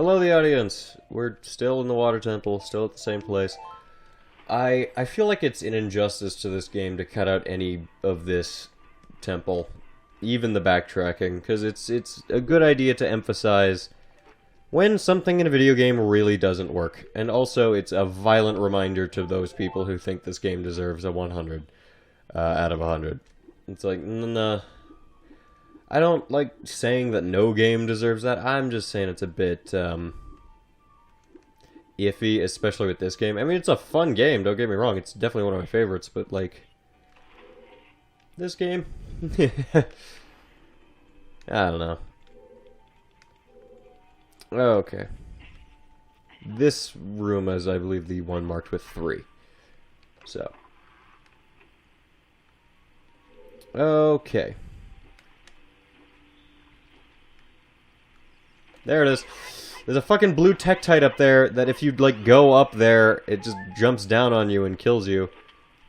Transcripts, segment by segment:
Hello, the audience. We're still in the water temple, still at the same place. I feel like it's an injustice to this game to cut out any of this temple, even the backtracking, because it's a good idea to emphasize when something in a video game really doesn't work. And also, it's a violent reminder to those people who think this game deserves a 100 out of 100. It's like, nah. I don't like saying that no game deserves that. I'm just saying it's a bit iffy, especially with this game. I mean, it's a fun game, don't get me wrong. It's definitely one of my favorites, but like this game, I don't know. Okay. This room is, I believe, the one marked with 3. So. Okay. There it is. There's a fucking blue Tektite up there that if you, like, go up there, it just jumps down on you and kills you.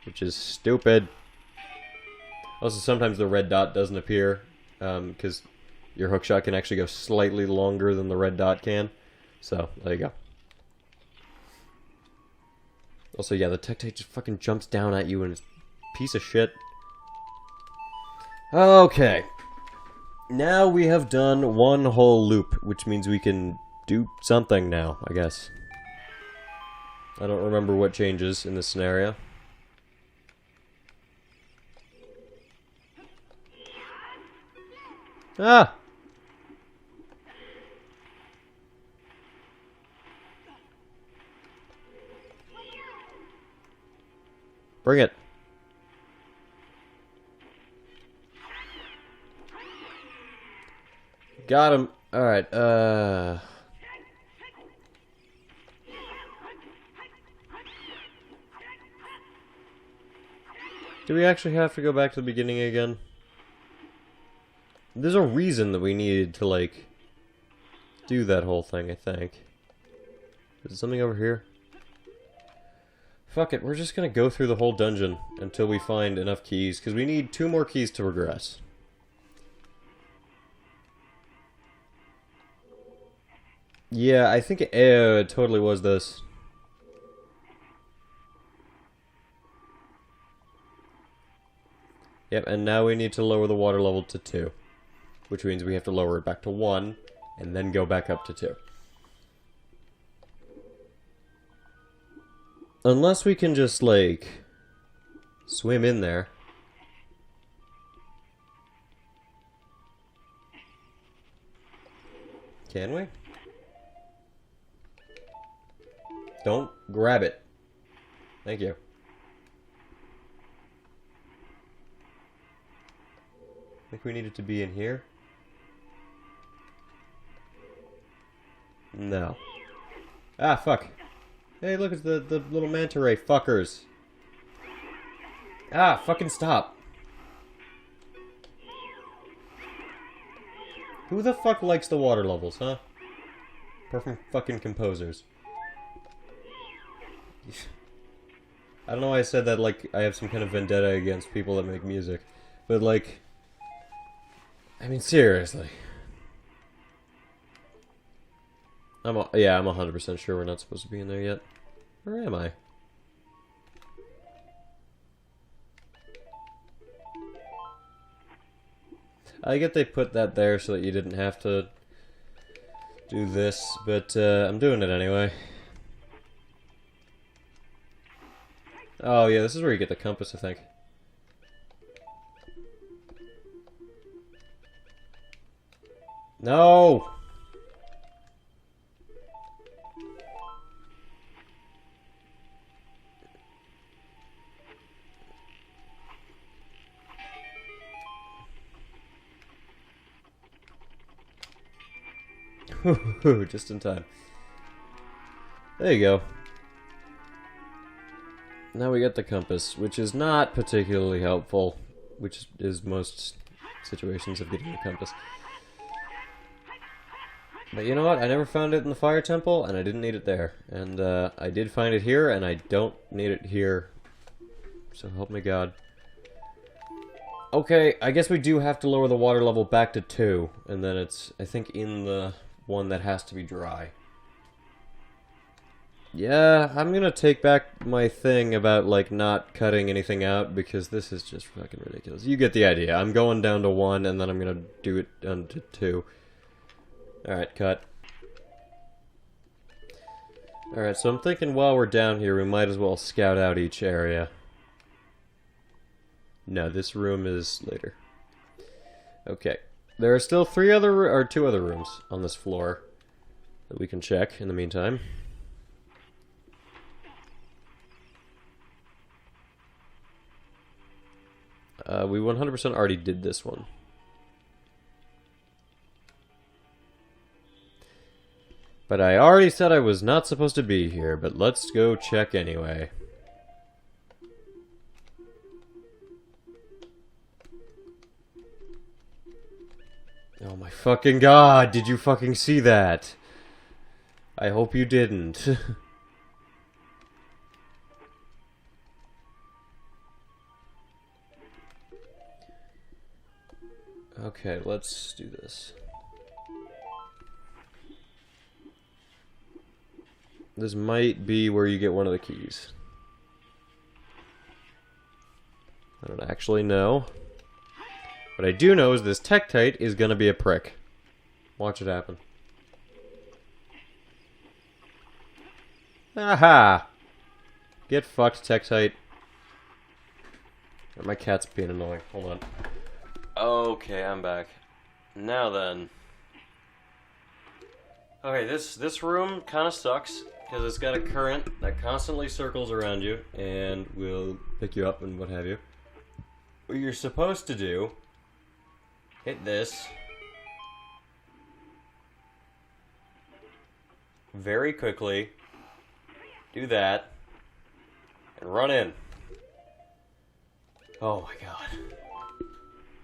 Which is stupid. Also, sometimes the red dot doesn't appear, because your hookshot can actually go slightly longer than the red dot can. So, there you go. Also, yeah, the Tektite just fucking jumps down at you and it's a piece of shit. Okay. Now we have done one whole loop, which means we can do something now, I guess. I don't remember what changes in this scenario. Ah! Bring it. Got him. Alright, Do we actually have to go back to the beginning again? There's a reason that we needed to, like, do that whole thing, I think. Is there something over here? Fuck it, we're just gonna go through the whole dungeon until we find enough keys, because we need 2 more keys to progress. Yeah, I think it totally was this. Yep, and now we need to lower the water level to 2. Which means we have to lower it back to 1, and then go back up to 2. Unless we can just, like, swim in there. Can we? Don't grab it. Thank you. I think we need it to be in here. No. Ah, fuck. Hey, look, it's the little manta ray fuckers. Ah, fucking stop. Who the fuck likes the water levels, huh? Apart from fucking composers. I don't know why I said that like I have some kind of vendetta against people that make music. But like... I mean, seriously. Yeah, I'm 100% sure we're not supposed to be in there yet. Where am I? I get they put that there so that you didn't have to do this, but I'm doing it anyway. Oh yeah, this is where you get the compass, I think. No! Just in time. There you go. Now we got the compass, which is not particularly helpful, which is most situations of getting a compass. But you know what? I never found it in the fire temple, and I didn't need it there. And I did find it here, and I don't need it here. So help me God. Okay, I guess we do have to lower the water level back to 2, and then it's, I think, in the one that has to be dry. Yeah, I'm gonna take back my thing about, like, not cutting anything out, because this is just fucking ridiculous. You get the idea. I'm going down to 1, and then I'm gonna do it down to 2. Alright, cut. Alright, so I'm thinking while we're down here, we might as well scout out each area. No, this room is later. Okay. There are still 2 other rooms on this floor that we can check in the meantime. We 100% already did this one. But I already said I was not supposed to be here, but let's go check anyway. Oh my fucking god, did you fucking see that? I hope you didn't. Okay, let's do this. This might be where you get one of the keys. I don't actually know. What I do know is this Tektite is gonna be a prick. Watch it happen. Aha! Get fucked, Tektite. My cat's being annoying. Hold on. Okay, I'm back. Now then. Okay, this room kind of sucks, because it's got a current that constantly circles around you, and will pick you up and what have you. What you're supposed to do, hit this. Very quickly. Do that. And run in. Oh my god.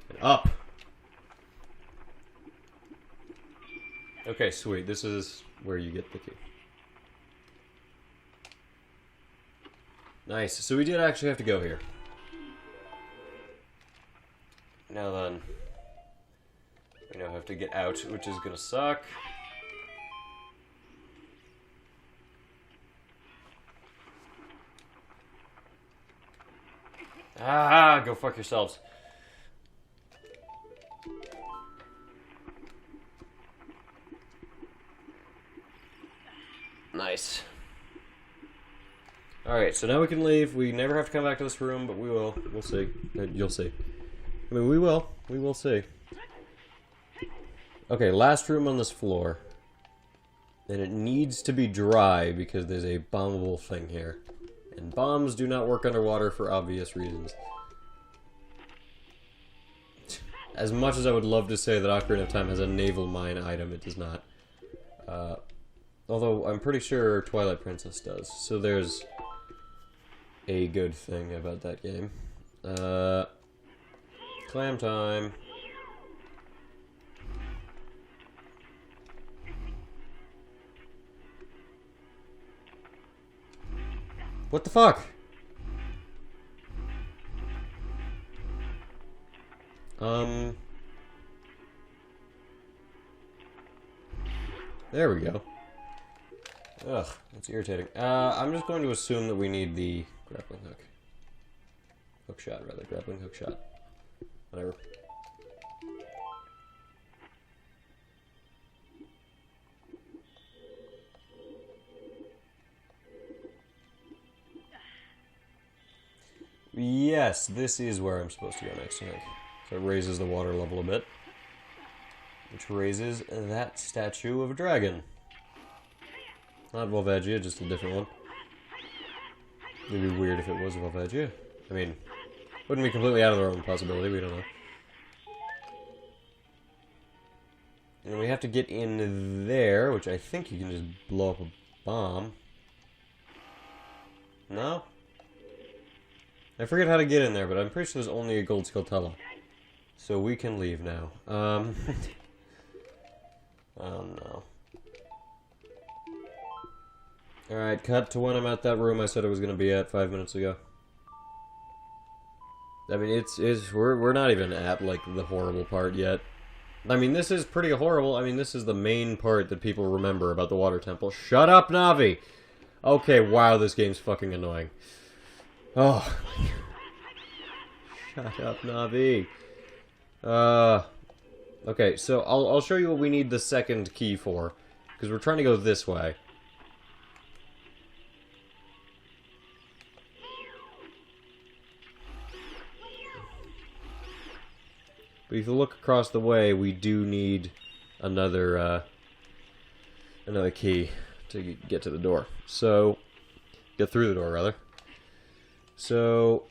And up. Okay, sweet. This is where you get the key. Nice. So we did actually have to go here. Now then. We now have to get out, which is gonna suck. Ah, go fuck yourselves. Nice. Alright, so now we can leave. We never have to come back to this room, but we will. We'll see. You'll see. I mean, we will. We will see. Okay, last room on this floor. And it needs to be dry because there's a bombable thing here. And bombs do not work underwater for obvious reasons. As much as I would love to say that Ocarina of Time has a naval mine item, it does not. Although, I'm pretty sure Twilight Princess does. So there's a good thing about that game. Clam time. What the fuck? There we go. Ugh, that's irritating. I'm just going to assume that we need the grappling hook. Hook shot, rather. Grappling hook shot. Whatever. Yes, this is where I'm supposed to go next, I think. So it raises the water level a bit. Which raises that statue of a dragon. Not Volvagia, just a different one. It'd be weird if it was Volvagia. I mean, wouldn't be completely out of the realm of possibility, we don't know. And we have to get in there, which I think you can just blow up a bomb. No? I forget how to get in there, but I'm pretty sure there's only a gold Skulltula. So we can leave now. Oh no. Alright, cut to when I'm at that room I said I was gonna be at 5 minutes ago. I mean, we're not even at, like, the horrible part yet. I mean, this is pretty horrible. I mean, this is the main part that people remember about the Water Temple. Shut up, Navi! Okay, wow, this game's fucking annoying. Oh. Shut up, Navi. Okay, so I'll show you what we need the second key for. Because we're trying to go this way. But if you look across the way, we do need another key to get to the door. So, get through the door, rather. So,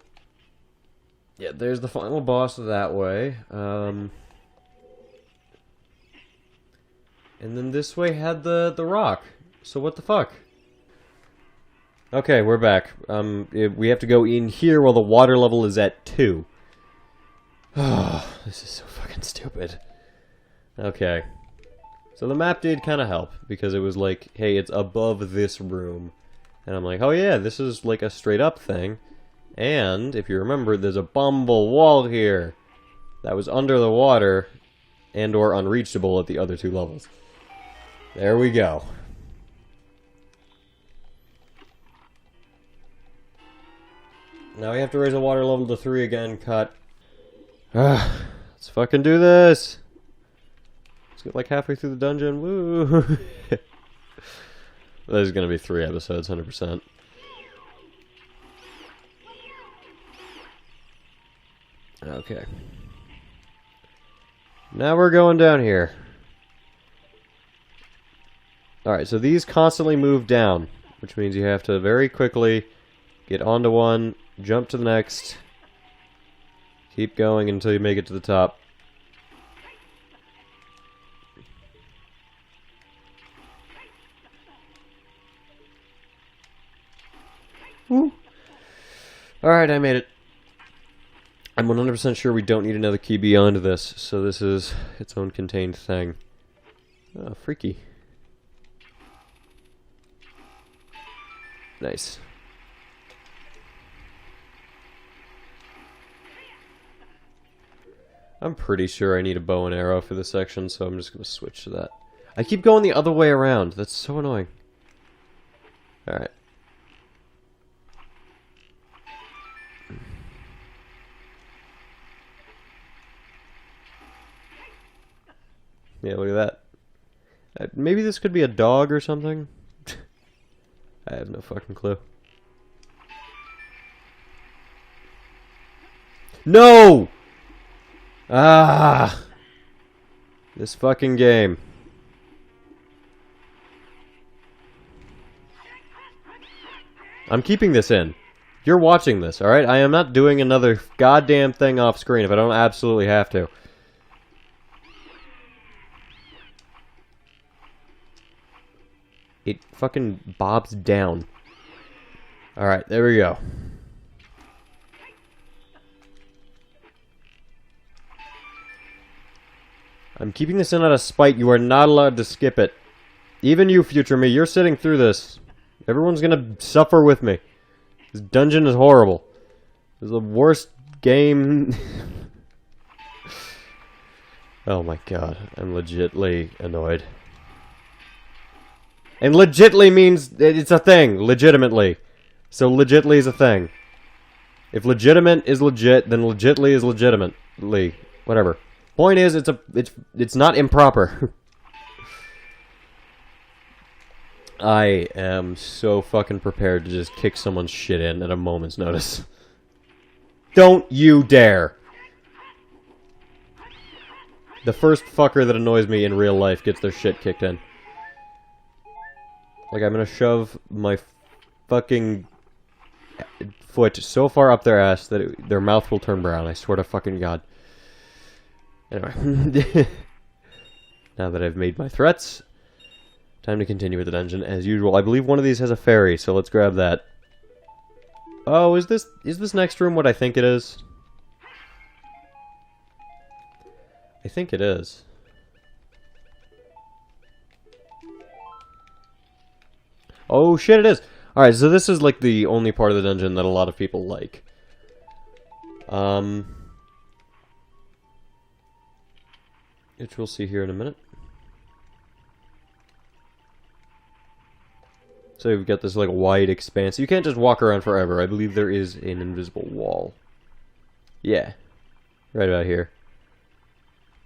yeah, there's the final boss that way. And then this way had the rock. So what the fuck? Okay, we're back. We have to go in here while the water level is at 2. Oh, this is so fucking stupid. Okay. So the map did kind of help, because it was like, hey, it's above this room. And I'm like, oh yeah, this is like a straight up thing. And, if you remember, there's a bumble wall here that was under the water and or unreachable at the other 2 levels. There we go. Now we have to raise the water level to 3 again, cut. Let's fucking do this! Let's get like halfway through the dungeon, woo! There's gonna be 3 episodes, 100%. Okay. Now we're going down here. Alright, so these constantly move down, which means you have to very quickly get onto one, jump to the next, keep going until you make it to the top. Alright, I made it. I'm 100% sure we don't need another key beyond this, so this is its own contained thing. Oh, freaky. Nice. I'm pretty sure I need a bow and arrow for this section, so I'm just going to switch to that. I keep going the other way around. That's so annoying. Alright. Yeah, look at that. Maybe this could be a dog or something? I have no fucking clue. No! Ah! This fucking game. I'm keeping this in. You're watching this, alright? I am not doing another goddamn thing off screen if I don't absolutely have to. It fucking bobs down. Alright, there we go. I'm keeping this in out of spite. You are not allowed to skip it. Even you, future me, you're sitting through this. Everyone's gonna suffer with me. This dungeon is horrible. This is the worst game. Oh my god, I'm legitly annoyed. And legitly means it's a thing. Legitimately. So legitly is a thing. If legitimate is legit, then legitly is legitimately. Whatever. Point is, it's not improper. I am so fucking prepared to just kick someone's shit in at a moment's notice. Don't you dare! The first fucker that annoys me in real life gets their shit kicked in. Like, I'm gonna shove my fucking foot so far up their ass that their mouth will turn brown, I swear to fucking God. Anyway. Now that I've made my threats, time to continue with the dungeon as usual. I believe one of these has a fairy, so let's grab that. Oh, is this next room what I think it is? I think it is. Oh shit, it is! Alright, so this is like the only part of the dungeon that a lot of people like. Which we'll see here in a minute. So you've got this like wide expanse. You can't just walk around forever. I believe there is an invisible wall. Yeah. Right about here.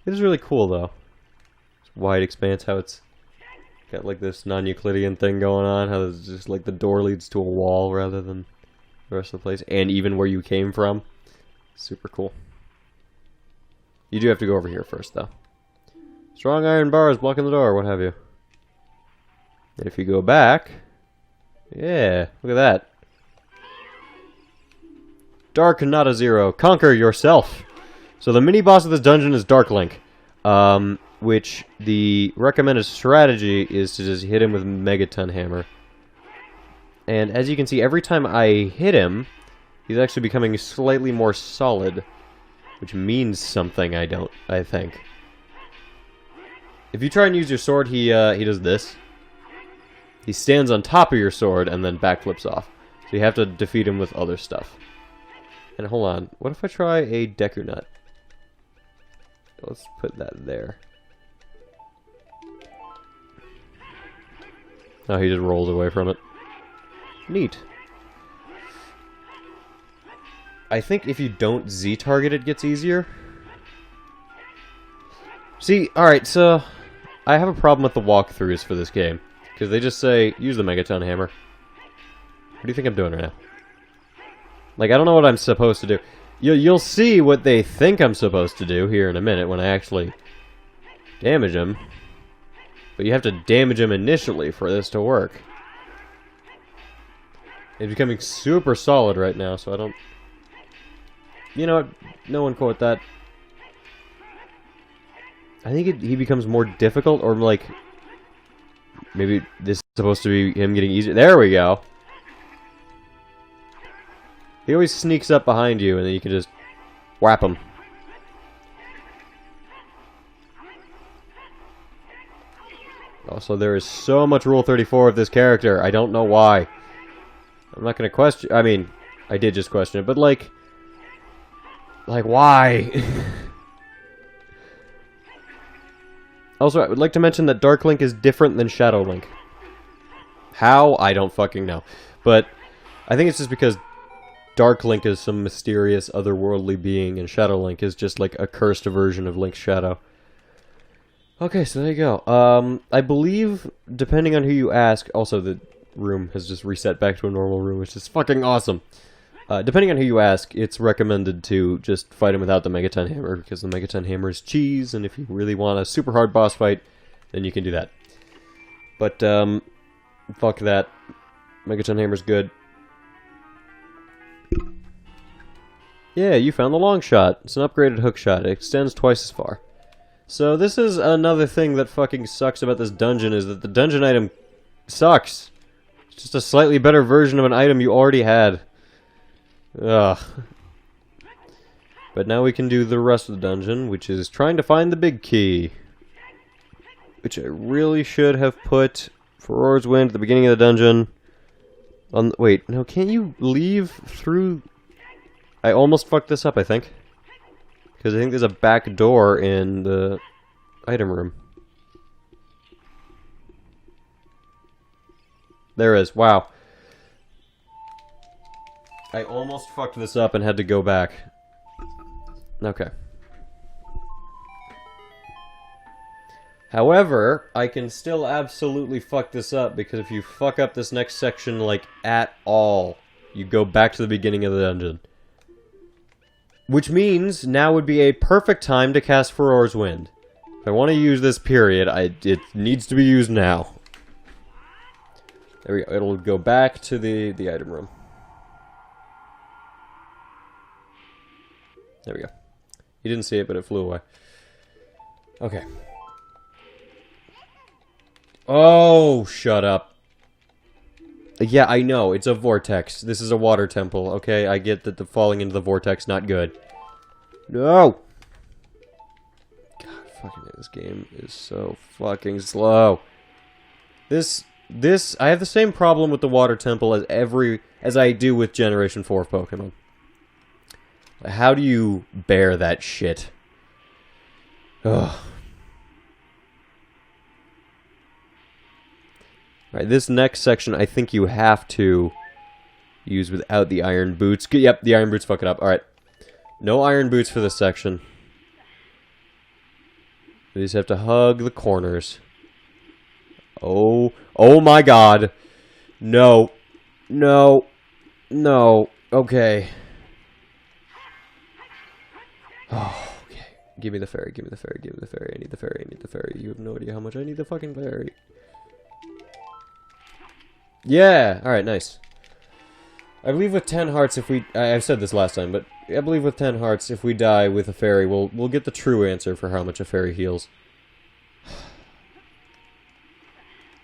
It is really cool though. It's wide expanse, how it's got like this non-Euclidean thing going on, how it's just like the door leads to a wall rather than the rest of the place, and even where you came from. Super cool. You do have to go over here first though. Strong iron bars blocking the door, what have you. And if you go back, yeah, look at that. Dark, not a zero. Conquer yourself. So the mini-boss of this dungeon is Dark Link. Which the recommended strategy is to just hit him with Megaton Hammer. And as you can see, every time I hit him, he's actually becoming slightly more solid. Which means something, I think. If you try and use your sword, he does this. He stands on top of your sword and then backflips off. So you have to defeat him with other stuff. And hold on, what if I try a Deku Nut? Let's put that there. Oh, he just rolls away from it. Neat. I think if you don't Z-target, it gets easier. See, alright, so I have a problem with the walkthroughs for this game. Because they just say, use the Megaton Hammer. What do you think I'm doing right now? Like, I don't know what I'm supposed to do. You'll see what they think I'm supposed to do here in a minute when I actually damage him. But you have to damage him initially for this to work. He's becoming super solid right now, so I don't... You know what? No one quote that. I think he becomes more difficult, or like... Maybe this is supposed to be him getting easier. There we go! He always sneaks up behind you, and then you can just whap him. Also, there is so much Rule 34 of this character. I don't know why. I'm not going to question... I mean, I did just question it, but like... Like, why? Also, I would like to mention that Dark Link is different than Shadow Link. How? I don't fucking know. But I think it's just because Dark Link is some mysterious otherworldly being, and Shadow Link is just like a cursed version of Link's shadow. Okay, so there you go. I believe, depending on who you ask, also the room has just reset back to a normal room, which is fucking awesome. Depending on who you ask, it's recommended to just fight him without the Megaton Hammer, because the Megaton Hammer is cheese, and if you really want a super hard boss fight, then you can do that. But, fuck that. Megaton Hammer's good. Yeah, you found the long shot. It's an upgraded hook shot. It extends twice as far. So this is another thing that fucking sucks about this dungeon, is that the dungeon item sucks. It's just a slightly better version of an item you already had. Ugh. But now we can do the rest of the dungeon, which is trying to find the big key. Which I really should have put Furor's Wind at the beginning of the dungeon. Wait, no, can't you leave through... I almost fucked this up, I think. Because I think there's a back door in the item room. There is, wow. I almost fucked this up and had to go back. Okay. However, I can still absolutely fuck this up, because if you fuck up this next section, like, at all, you go back to the beginning of the dungeon. Which means now would be a perfect time to cast Furor's Wind. If I want to use this period, it needs to be used now. There we go. It'll go back to the item room. There we go. You didn't see it, but it flew away. Okay. Oh, shut up. Yeah, I know. It's a vortex. This is a water temple, okay? I get that the falling into the vortex not good. No! God, fucking this game is so fucking slow. This, I have the same problem with the water temple as I do with Generation 4 of Pokemon. How do you bear that shit? Ugh. Alright, this next section I think you have to use without the iron boots. Yep, the iron boots fuck it up. Alright. No iron boots for this section. We just have to hug the corners. Oh. Oh my god. No. No. No. Okay. Oh, okay. Give me the fairy, give me the fairy, give me the fairy. I need the fairy, I need the fairy. You have no idea how much I need the fucking fairy. Yeah! Alright, nice. I believe with 10 hearts if we... I've said this last time, but I believe with 10 hearts, if we die with a fairy, we'll get the true answer for how much a fairy heals.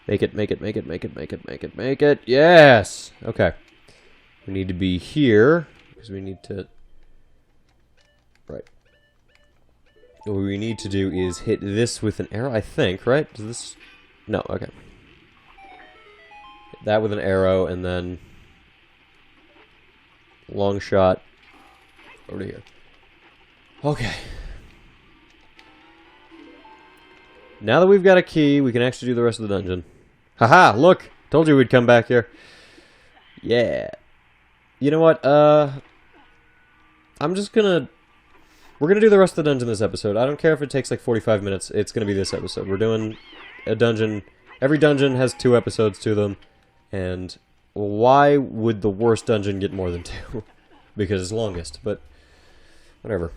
Make it, make it, make it, make it, make it, make it, make it. Yes! Okay. We need to be here, because we need to... Right. What we need to do is hit this with an arrow, I think, right? Does this... No, okay. Hit that with an arrow, and then... Long shot. Over to here. Okay. Now that we've got a key, we can actually do the rest of the dungeon. Haha, look! Told you we'd come back here. Yeah. You know what, I'm just gonna... We're gonna do the rest of the dungeon this episode. I don't care if it takes like 45 minutes. It's gonna be this episode. We're doing a dungeon. Every dungeon has 2 episodes to them. And why would the worst dungeon get more than 2? Because it's longest, but whatever.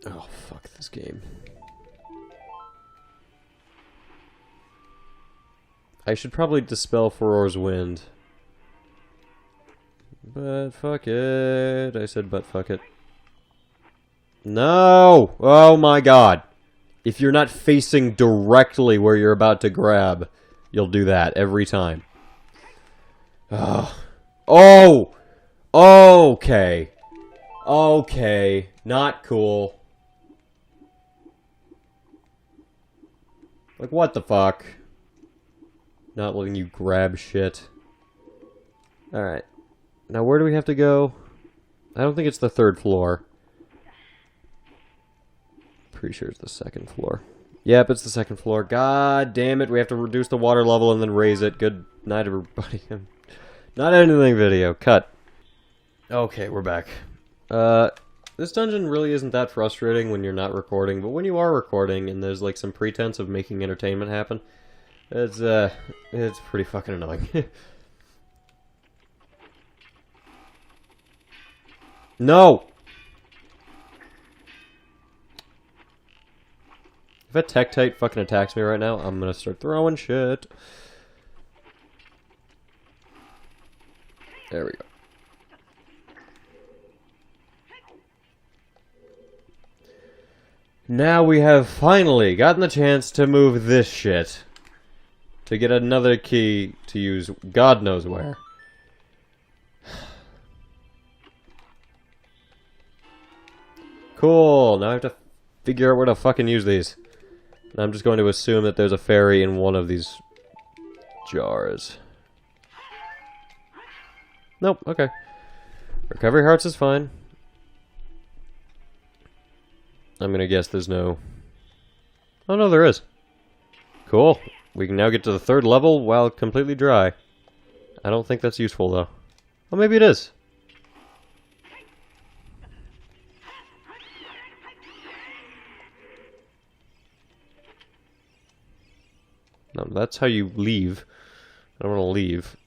Oh, fuck this game. I should probably dispel Furor's Wind. But fuck it. I said but fuck it. No! Oh my god. If you're not facing directly where you're about to grab, you'll do that every time. Oh. Oh! Okay. Okay. Not cool. Like, what the fuck? Not letting you grab shit. Alright. Now, where do we have to go? I don't think it's the 3rd floor. Pretty sure it's the 2nd floor. Yep, it's the 2nd floor. God damn it, we have to reduce the water level and then raise it. Good night, everybody. Not anything video. Cut. Okay, we're back. This dungeon really isn't that frustrating when you're not recording, but when you are recording and there's like some pretense of making entertainment happen, it's pretty fucking annoying. No! If a Tektite fucking attacks me right now, I'm gonna start throwing shit. There we go. Now we have finally gotten the chance to move this shit. To get another key to use God knows where. Cool, now I have to figure out where to fucking use these. And I'm just going to assume that there's a fairy in one of these jars. Nope, okay. Recovery hearts is fine. I'm gonna guess there's no... Oh no, there is. Cool. We can now get to the 3rd level while completely dry. I don't think that's useful though. Well, maybe it is. No, that's how you leave. I don't want to leave.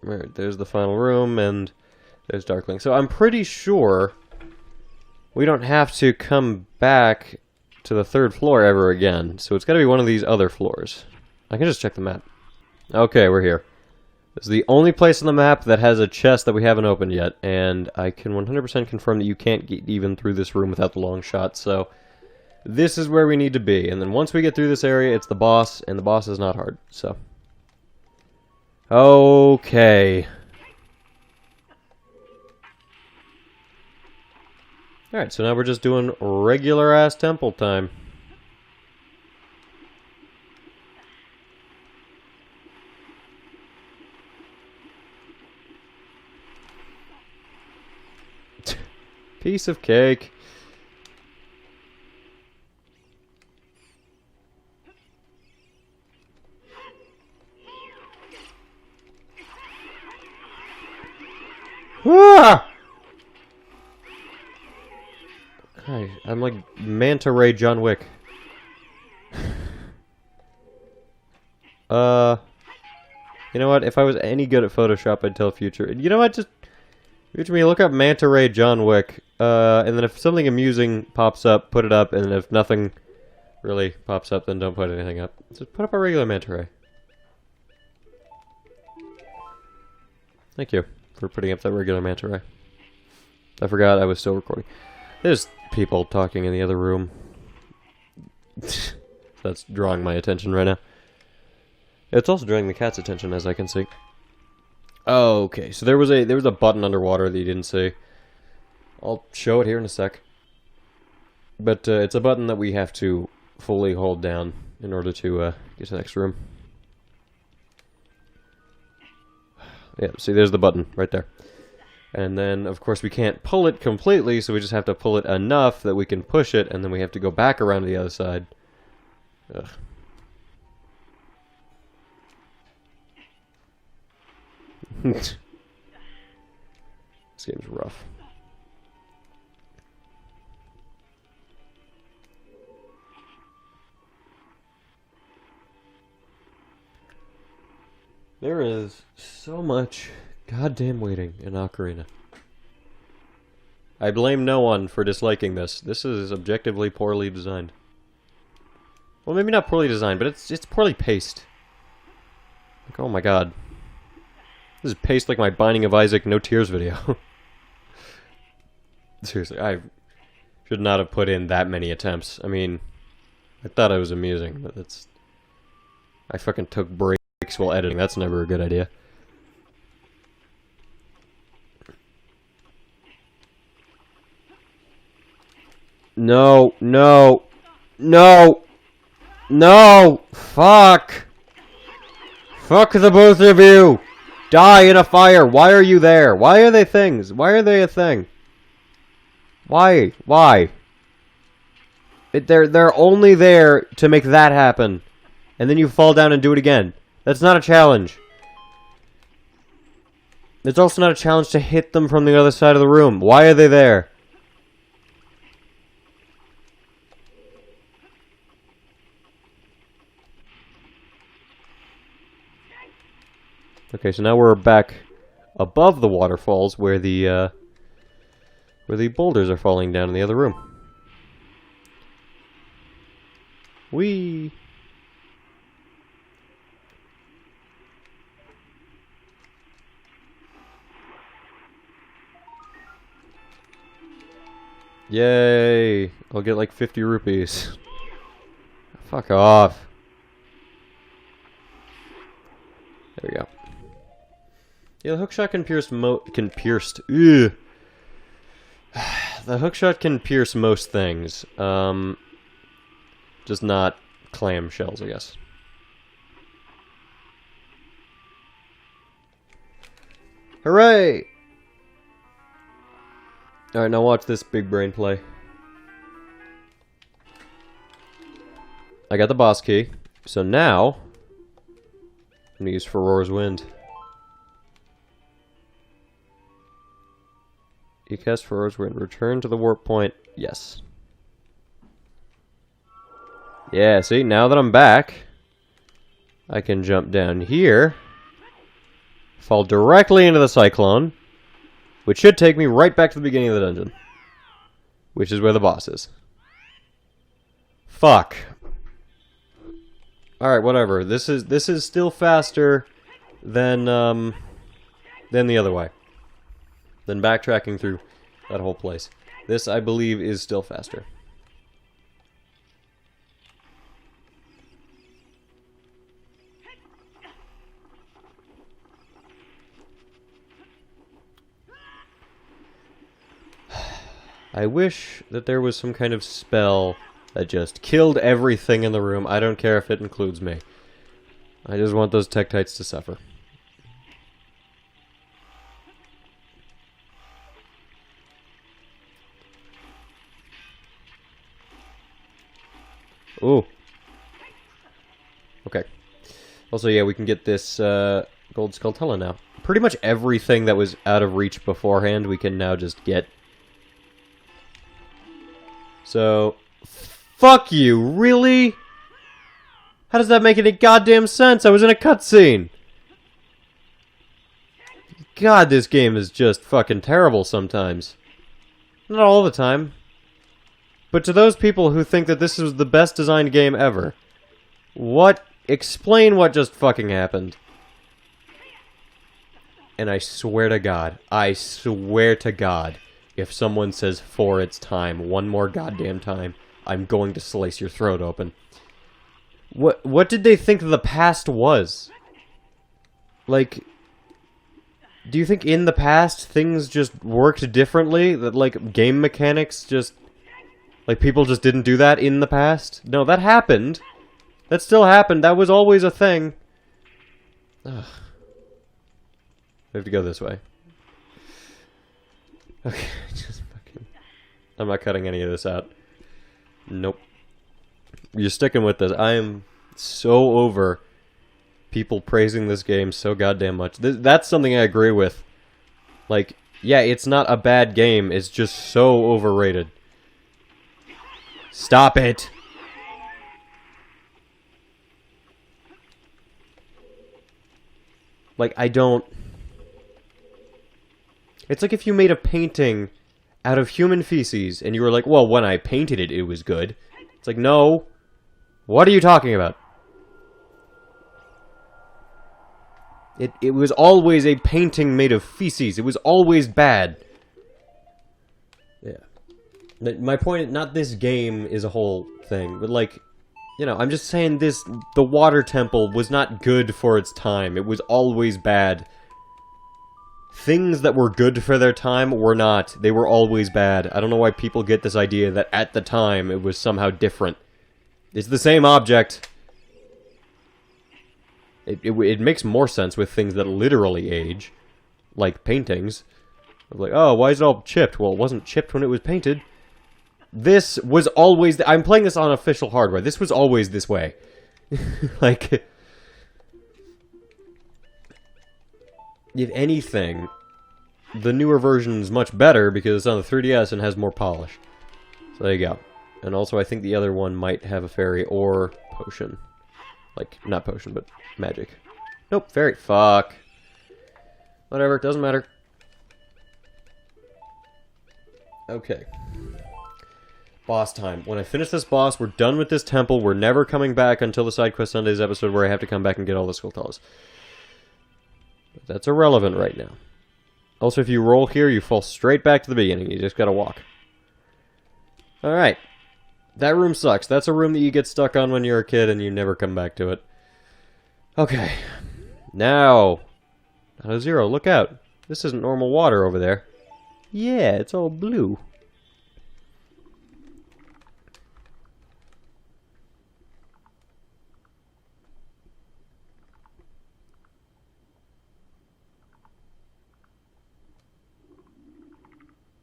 Alright, there's the final room, and there's Darkling. So I'm pretty sure we don't have to come back to the 3rd floor ever again. So it's got to be one of these other floors. I can just check the map. Okay, we're here. This is the only place on the map that has a chest that we haven't opened yet, and I can 100% confirm that you can't get even through this room without the long shot, so... This is where we need to be, and then once we get through this area, it's the boss, and the boss is not hard, so... Okay. Alright, so now we're just doing regular-ass temple time. Piece of cake. Ah! Hi, I'm like Manta Ray John Wick. You know what? If I was any good at Photoshop, I'd tell Future. You know what? Just Future me, look up Manta Ray John Wick. And then if something amusing pops up, put it up. And if nothing really pops up, then don't put anything up. Just put up a regular Manta Ray. Thank you for putting up that regular Manta Ray. I forgot I was still recording. There's people talking in the other room. That's drawing my attention right now. It's also drawing the cat's attention, as I can see. Okay, so there was a button underwater that you didn't see. I'll show it here in a sec. But it's a button that we have to fully hold down in order to get to the next room. Yeah, see, there's the button right there. And then, of course, we can't pull it completely, so we just have to pull it enough that we can push it, and then we have to go back around to the other side. Ugh. This game's rough. There is so much goddamn waiting in Ocarina. I blame no one for disliking this. This is objectively poorly designed. Well, maybe not poorly designed, but it's poorly paced. Like, oh my god. This is paced like my Binding of Isaac No Tears video. Seriously, I should not have put in that many attempts. I mean, I thought it was amusing, but that's... I fucking took breaks while editing. That's never a good idea. No, no, no, no, fuck. Fuck the both of you. Die in a fire. Why are you there? Why are they things? Why are they a thing? Why? Why? They're only there to make that happen. And then you fall down and do it again. That's not a challenge. It's also not a challenge to hit them from the other side of the room. Why are they there? Okay, so now we're back above the waterfalls where the boulders are falling down in the other room. Whee! Yay! I'll get like 50 rupees. Fuck off. There we go. Yeah, the hookshot can pierce Ugh. The hookshot can pierce most things. Just not clam shells, I guess. Hooray! Alright, now watch this big brain play. I got the boss key, so now I'm gonna use Ferora's Wind. You cast Ferora's Wind. Return to the warp point. Yes. Yeah, see, now that I'm back, I can jump down here, fall directly into the cyclone, which should take me right back to the beginning of the dungeon, which is where the boss is. Fuck. All right, whatever. This is still faster than the other way. Than backtracking through that whole place. This, I believe, is still faster. I wish that there was some kind of spell that just killed everything in the room. I don't care if it includes me. I just want those Tektites to suffer. Ooh. Okay. Also, yeah, we can get this Gold Skulltula now. pretty much everything that was out of reach beforehand we can now just get. So, fuck you, really? How does that make any goddamn sense? I was in a cutscene! God, this game is just fucking terrible sometimes. Not all the time. But to those people who think that this is the best designed game ever, explain what just fucking happened. And I swear to God, if someone says for its time one more goddamn time, I'm going to slice your throat open. What did they think the past was? Like, do you think in the past things just worked differently? That, like, game mechanics just... Like, people just didn't do that in the past? No, that happened. That still happened. That was always a thing. Ugh. We have to go this way. Okay, just fucking... I'm not cutting any of this out. Nope. You're sticking with this. I am so over people praising this game so goddamn much. That's something I agree with. Like, yeah, it's not a bad game. It's just so overrated. Stop it! Like, I don't... It's like if you made a painting out of human feces, and you were like, well, when I painted it, it was good. It's like, no. What are you talking about? It was always a painting made of feces. It was always bad. Yeah. My point, not this game is a whole thing, but like, you know, I'm just saying the water temple was not good for its time. It was always bad. Things that were good for their time were not. They were always bad. I don't know why people get this idea that at the time it was somehow different. It's the same object. It makes more sense with things that literally age. Like paintings. Like, oh, why is it all chipped? Well, it wasn't chipped when it was painted. This was always... I'm playing this on official hardware. This was always this way. Like... If anything, the newer version is much better because it's on the 3DS and has more polish. So there you go. And also I think the other one might have a fairy or potion. Like, not potion, but magic. Nope, fairy. Fuck. Whatever, doesn't matter. Okay. Boss time. When I finish this boss, we're done with this temple. We're never coming back until the Side Quest Sundays episode where I have to come back and get all the Skulltulas. That's irrelevant right now. Also, if you roll here, you fall straight back to the beginning. You just gotta walk. Alright. That room sucks. That's a room that you get stuck on when you're a kid and you never come back to it. Okay. Now. Zero, look out. This isn't normal water over there. Yeah, it's all blue.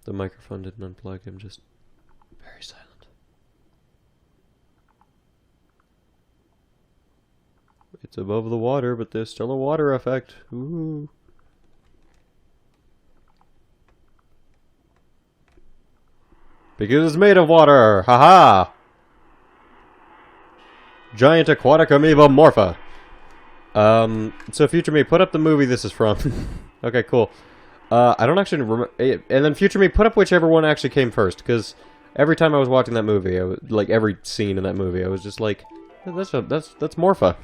The microphone didn't unplug, I'm just very silent. It's above the water, but there's still a water effect. Ooh. Because it's made of water! Haha! Giant aquatic amoeba morpha. So Future Me, put up the movie this is from. Okay, cool. I don't actually remember. And then Future Me, put up whichever one actually came first, because every time I was watching that movie, I was, like every scene in that movie, I was just like, that's Morpha.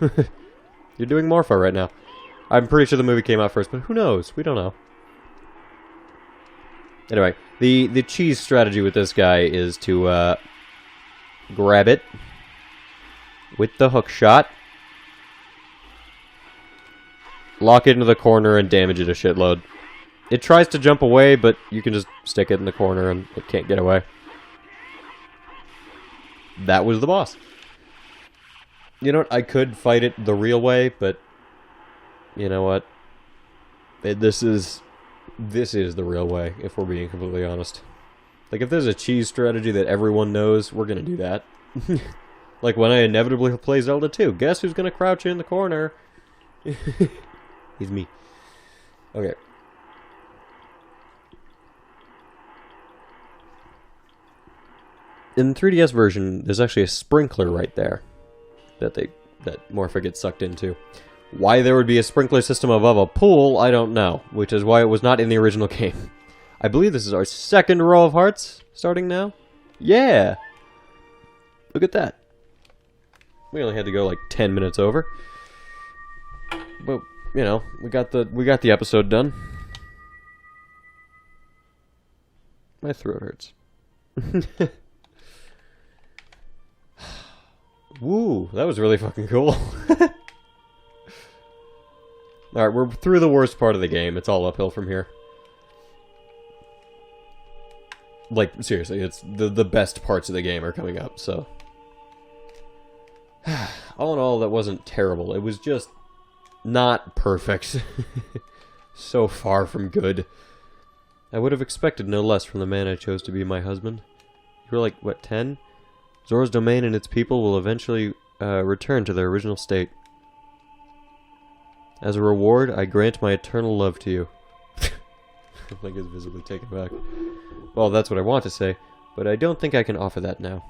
You're doing Morpha right now. I'm pretty sure the movie came out first, but who knows? We don't know. Anyway, the cheese strategy with this guy is to grab it with the hook shot, lock it into the corner, and damage it a shitload. It tries to jump away, but you can just stick it in the corner and it can't get away. That was the boss. You know what? I could fight it the real way, but you know what? This is the real way, if we're being completely honest. Like, if there's a cheese strategy that everyone knows, we're gonna do that. Like when I inevitably play Zelda 2. Guess who's gonna crouch in the corner? He's me. Okay. In the 3DS version, there's actually a sprinkler right there that Morpha gets sucked into. Why there would be a sprinkler system above a pool, I don't know, which is why it was not in the original game. I believe this is our second row of hearts, starting now. Yeah! Look at that. We only had to go like 10 minutes over. But, you know, we got the episode done. My throat hurts. Woo, that was really fucking cool. Alright, we're through the worst part of the game. It's all uphill from here. Like, seriously, it's the best parts of the game are coming up, so... all in all, that wasn't terrible. It was just not perfect. So far from good. I would have expected no less from the man I chose to be my husband. You were like, what, 10? Zora's domain and its people will eventually return to their original state. As a reward, I grant my eternal love to you. Link is visibly taken back. Well, that's what I want to say, but I don't think I can offer that now.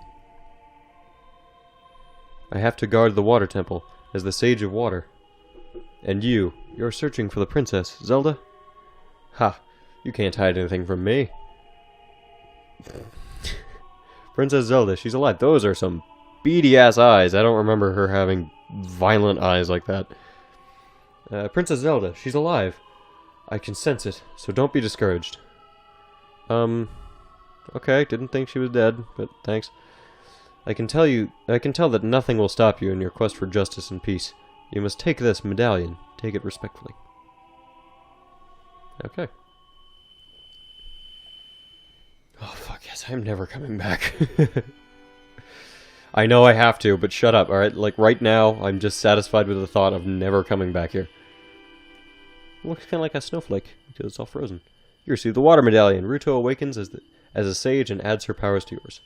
I have to guard the water temple, as the Sage of Water. And you're searching for the princess, Zelda? Ha, you can't hide anything from me. Princess Zelda, she's alive. Those are some beady-ass eyes. I don't remember her having violent eyes like that. Princess Zelda, she's alive. I can sense it, so don't be discouraged. Okay, didn't think she was dead, but thanks. I can tell that nothing will stop you in your quest for justice and peace. You must take this medallion. Take it respectfully. Okay. Oh, fuck yes, I'm never coming back. I know I have to, but shut up, alright? Like, right now, I'm just satisfied with the thought of never coming back here. It looks kind of like a snowflake, because it's all frozen. You receive the water medallion. Ruto awakens as a sage and adds her powers to yours.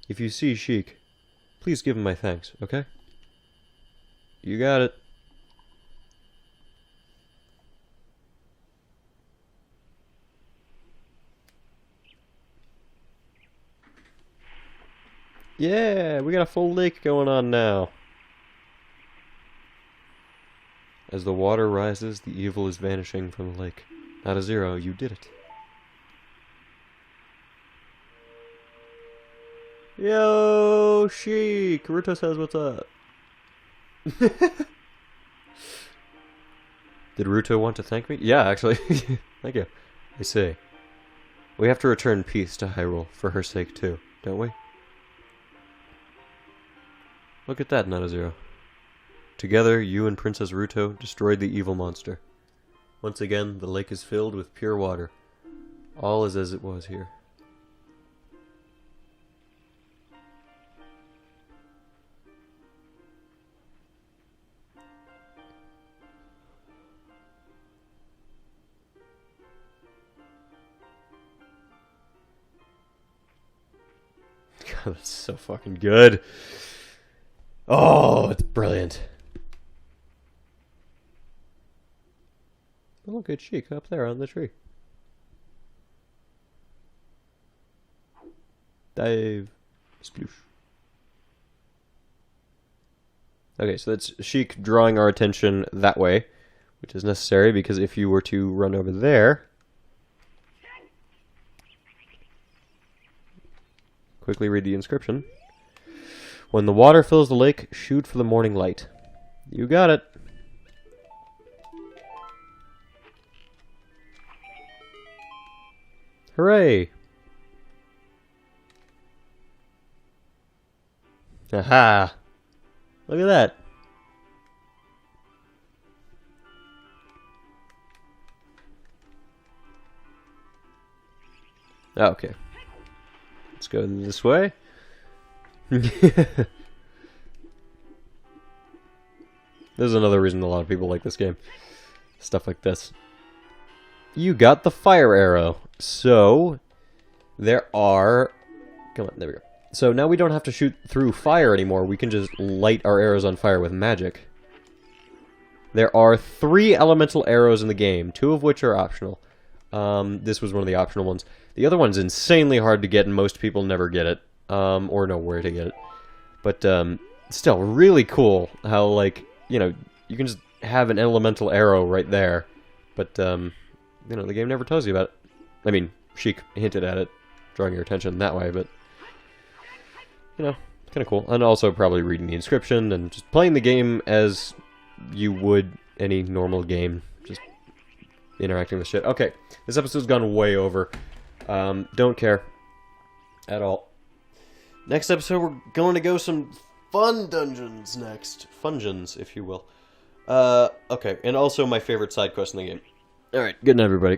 If you see Sheik, please give him my thanks, okay? You got it. Yeah, we got a full lake going on now. As the water rises, the evil is vanishing from the lake. Not a zero, you did it. Yo, Sheik! Ruto says what's up. Did Ruto want to thank me? Yeah, actually. Thank you. I see. We have to return peace to Hyrule, for her sake too, don't we? Look at that, not a zero. Together, you and Princess Ruto destroyed the evil monster. Once again, the lake is filled with pure water. All is as it was here. God, that's so fucking good. Oh, it's brilliant. Oh, look at Sheik up there on the tree. Dive. Sploosh. Okay, so that's Sheik drawing our attention that way, which is necessary because if you were to run over there... Quickly read the inscription. When the water fills the lake, shoot for the morning light. You got it. Hooray! Aha! Look at that. Okay. Let's go this way. This is another reason a lot of people like this game. Stuff like this. You got the fire arrow. So, there are... Come on, there we go. So now we don't have to shoot through fire anymore. We can just light our arrows on fire with magic. There are 3 elemental arrows in the game, 2 of which are optional. This was one of the optional ones. The other one's insanely hard to get, and most people never get it, or know where to get it. But still, really cool how, like, you know, you can just have an elemental arrow right there. But, you know, the game never tells you about it. I mean, Sheik hinted at it, drawing your attention that way, but, you know, kind of cool. And also probably reading the inscription and just playing the game as you would any normal game, just interacting with shit. Okay, this episode's gone way over. Don't care at all. Next episode, we're going to go some fun dungeons next. Fungeons, if you will. Okay, and also my favorite side quest in the game. Alright, good night, everybody.